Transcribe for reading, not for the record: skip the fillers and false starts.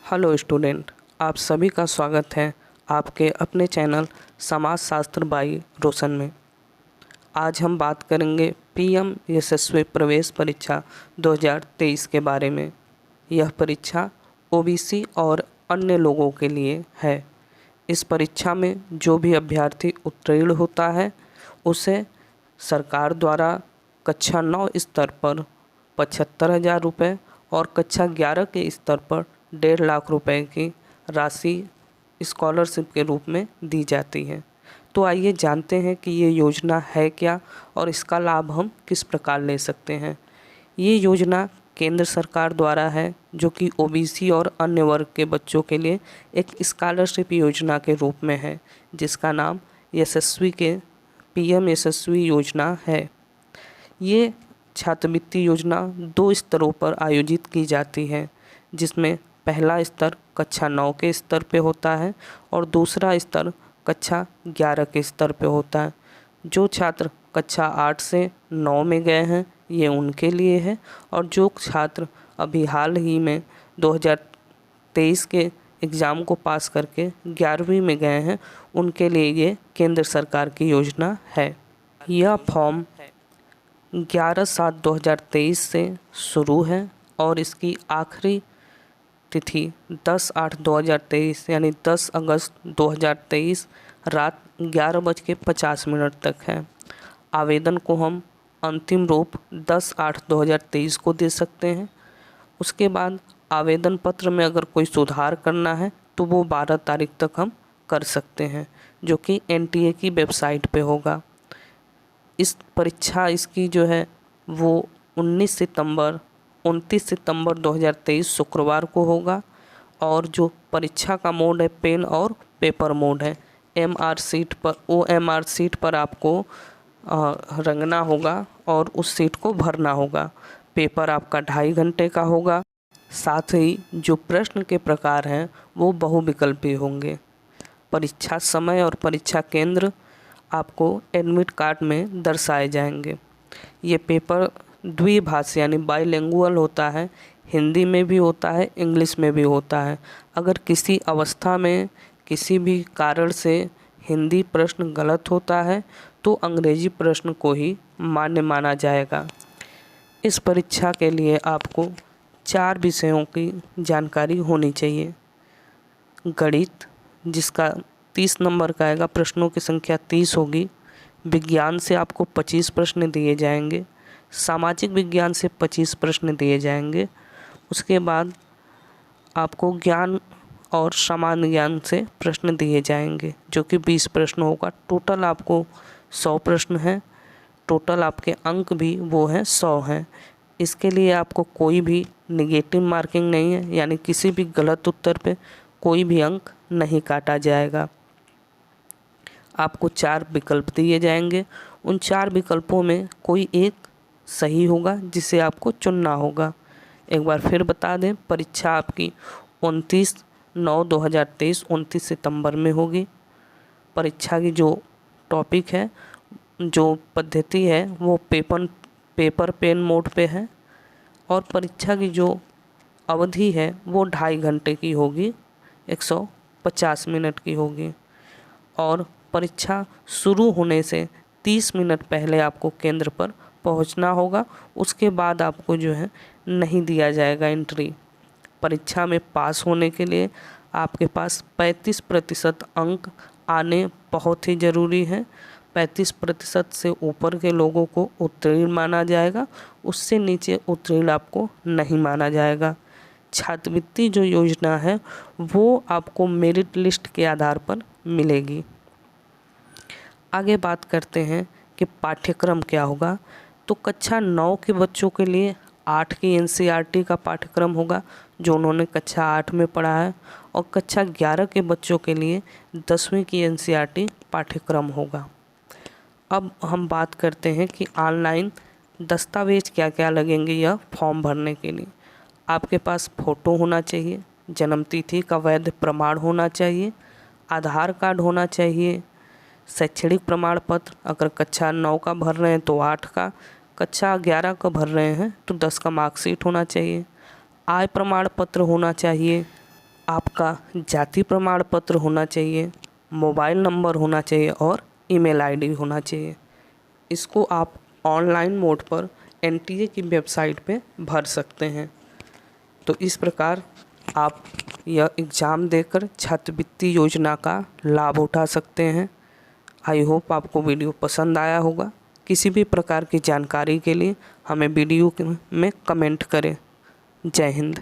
Hello student, आप सभी का स्वागत है आपके अपने चैनल समाज शास्त्र बाई रोशन में। आज हम बात करेंगे पीएम यशस्वी प्रवेश परीक्षा 2023 के बारे में। यह परीक्षा ओबीसी और अन्य लोगों के लिए है। इस परीक्षा में जो भी अभ्यर्थी उत्तीर्ण होता है उसे सरकार द्वारा कक्षा 9 स्तर पर 75,000 रुपये और कक्षा 11 के स्तर पर 1.5 लाख रुपए की राशि स्कॉलरशिप के रूप में दी जाती है। तो आइए जानते हैं कि ये योजना है क्या और इसका लाभ हम किस प्रकार ले सकते हैं। ये योजना केंद्र सरकार द्वारा है, जो कि ओबीसी और अन्य वर्ग के बच्चों के लिए एक स्कॉलरशिप योजना के रूप में है, जिसका नाम पीएम यशस्वी योजना है। ये छात्रवृत्ति योजना 2 स्तरों पर आयोजित की जाती है, जिसमें पहला स्तर कक्षा 9 के स्तर पे होता है और दूसरा स्तर कक्षा 11 के स्तर पे होता है। जो छात्र कक्षा 8 से 9 में गए हैं ये उनके लिए है, और जो छात्र अभी हाल ही में 2023 के एग्ज़ाम को पास करके 11वीं में गए हैं उनके लिए ये केंद्र सरकार की योजना है। यह फॉर्म 11/7/2023 से शुरू है और इसकी आखिरी तिथि 10/8/2023 यानी 10 अगस्त 2023 रात 11:50 तक है। आवेदन को हम अंतिम रूप 10/8/2023 को दे सकते हैं। उसके बाद आवेदन पत्र में अगर कोई सुधार करना है तो वो 12 तारीख तक हम कर सकते हैं, जो कि एनटीए की वेबसाइट पे होगा। इस परीक्षा इसकी जो है वो 29 सितंबर 2023 शुक्रवार को होगा, और जो परीक्षा का मोड है पेन और पेपर मोड है। ओएमआर सीट पर आपको रंगना होगा और उस सीट को भरना होगा। पेपर आपका 2.5 घंटे का होगा। साथ ही जो प्रश्न के प्रकार हैं वो बहुविकल्पी होंगे। परीक्षा समय और परीक्षा केंद्र आपको एडमिट कार्ड में दर्शाए जाएंगे। ये पेपर द्विभाषी यानी बाइलिंगुअल होता है, हिंदी में भी होता है, इंग्लिश में भी होता है। अगर किसी अवस्था में किसी भी कारण से हिंदी प्रश्न गलत होता है तो अंग्रेजी प्रश्न को ही मान्य माना जाएगा। इस परीक्षा के लिए आपको 4 विषयों की जानकारी होनी चाहिए। गणित, जिसका 30 नंबर का आएगा, प्रश्नों की संख्या 30 होगी। विज्ञान से आपको 25 प्रश्न दिए जाएंगे। सामाजिक विज्ञान से 25 प्रश्न दिए जाएंगे। उसके बाद आपको ज्ञान और सामान्य ज्ञान से प्रश्न दिए जाएंगे, जो कि 20 प्रश्न होगा। टोटल आपको 100 प्रश्न हैं। टोटल आपके अंक भी वो हैं 100 हैं। इसके लिए आपको कोई भी नेगेटिव मार्किंग नहीं है, यानी किसी भी गलत उत्तर पे कोई भी अंक नहीं काटा जाएगा। आपको 4 विकल्प दिए जाएंगे। उन 4 विकल्पों में कोई एक सही होगा जिसे आपको चुनना होगा। एक बार फिर बता दें, परीक्षा आपकी 29/9/2023 29 सितंबर में होगी। परीक्षा की जो टॉपिक है, जो पद्धति है, वो पेपर पेन मोड पे है, और परीक्षा की जो अवधि है वो 2.5 घंटे की होगी, 150 मिनट की होगी। और परीक्षा शुरू होने से 30 मिनट पहले आपको केंद्र पर पहुंचना होगा। उसके बाद आपको जो है नहीं दिया जाएगा एंट्री। परीक्षा में पास होने के लिए आपके पास 35% अंक आने बहुत ही ज़रूरी है। 35% से ऊपर के लोगों को उत्तीर्ण माना जाएगा, उससे नीचे उत्तीर्ण आपको नहीं माना जाएगा। छात्रवृत्ति जो योजना है वो आपको मेरिट लिस्ट के आधार पर मिलेगी। आगे बात करते हैं कि पाठ्यक्रम क्या होगा। तो कक्षा 9 के बच्चों के लिए 8 की एनसीईआरटी का पाठ्यक्रम होगा, जो उन्होंने कक्षा 8 में पढ़ा है, और कक्षा 11 के बच्चों के लिए 10वीं की एनसीईआरटी पाठ्यक्रम होगा। अब हम बात करते हैं कि ऑनलाइन दस्तावेज क्या क्या लगेंगे यह फॉर्म भरने के लिए। आपके पास फ़ोटो होना चाहिए, जन्मतिथि का वैध प्रमाण होना चाहिए, आधार कार्ड होना चाहिए, शैक्षणिक प्रमाण पत्र, अगर कक्षा 9 का भर रहे हैं तो 8 का, कक्षा 11 का भर रहे हैं तो 10 का मार्कशीट होना चाहिए, आय प्रमाण पत्र होना चाहिए, आपका जाति प्रमाण पत्र होना चाहिए, मोबाइल नंबर होना चाहिए और ईमेल आईडी होना चाहिए। इसको आप ऑनलाइन मोड पर एनटीए की वेबसाइट पे भर सकते हैं। तो इस प्रकार आप यह एग्ज़ाम देकर छात्रवृत्ति योजना का लाभ उठा सकते हैं। आई होप आपको वीडियो पसंद आया होगा। किसी भी प्रकार की जानकारी के लिए हमें वीडियो में कमेंट करें। जय हिंद।